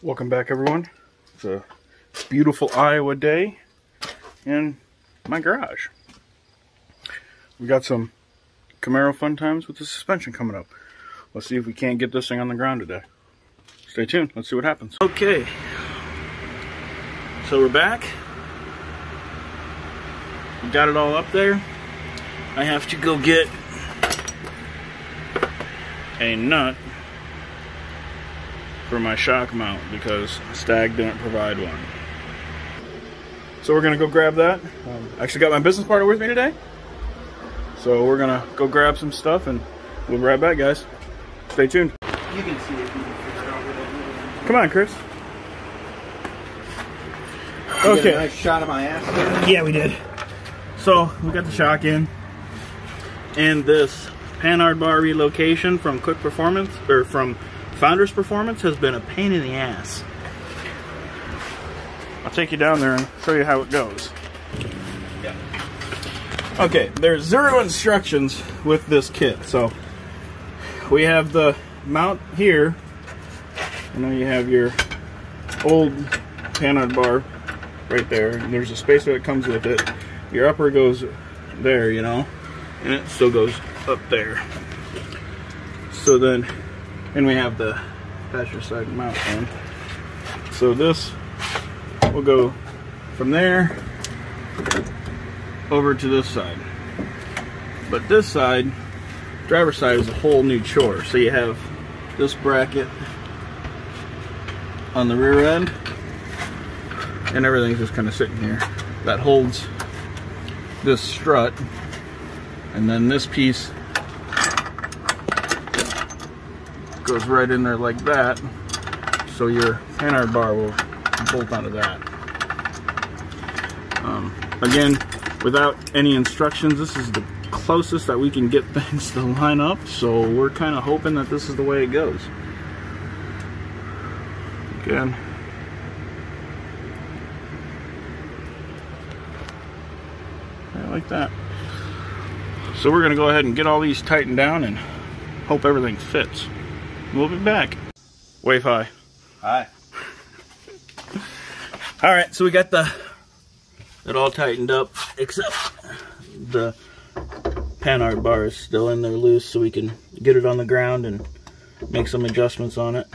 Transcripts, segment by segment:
Welcome back, everyone. It's a beautiful Iowa day in my garage. We got some Camaro fun times with the suspension coming up. Let's see if we can't get this thing on the ground today. Stay tuned. Let's see what happens. Okay. So we're back. We got it all up there. I have to go get a nut for my shock mount because Stag didn't provide one. So we're gonna go grab that. I actually got my business partner with me today. So we're gonna go grab some stuff and we'll be right back, guys. Stay tuned. You can see if you can figure out where that is. Come on, Chris. You Okay. get a nice shot of my ass there. Yeah, we did. So we got the shock in, and this panhard bar relocation from Quick Performance or from Founders Performance has been a pain in the ass. I'll take you down there and show you how it goes. Yeah. Okay, there's 0 instructions with this kit. So we have the mount here. You know, you have your old panhard bar right there. And there's a spacer that comes with it. Your upper goes there, you know, and it still goes up there. So then, and we have the passenger side mount on. So this will go from there over to this side. But this side, driver's side, is a whole new chore. So you have this bracket on the rear end, and everything's just kind of sitting here. That holds this strut, and then this piece goes right in there like that, so your panhard bar will bolt onto that. Again, without any instructions, this is the closest that we can get things to line up, so we're kind of hoping that this is the way it goes. Again, like that. So we're gonna go ahead and get all these tightened down and hope everything fits. We'll be back. Wave hi. Hi. All right, so we got it all tightened up, except the panhard bar is still in there loose, so we can get it on the ground and make some adjustments on it.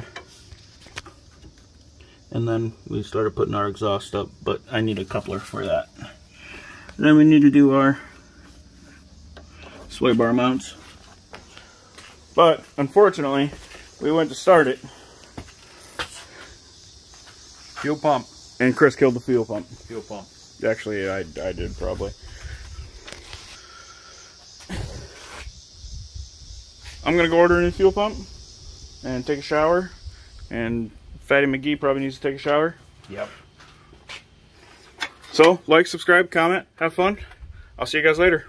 And then we started putting our exhaust up, but I need a coupler for that. Then we need to do our sway bar mounts. But unfortunately, we went to start it. Fuel pump. And Chris killed the fuel pump. Fuel pump. Actually, I did probably. I'm gonna go order a new fuel pump and take a shower. And Fatty McGee probably needs to take a shower. Yep. So, like, subscribe, comment, have fun. I'll see you guys later.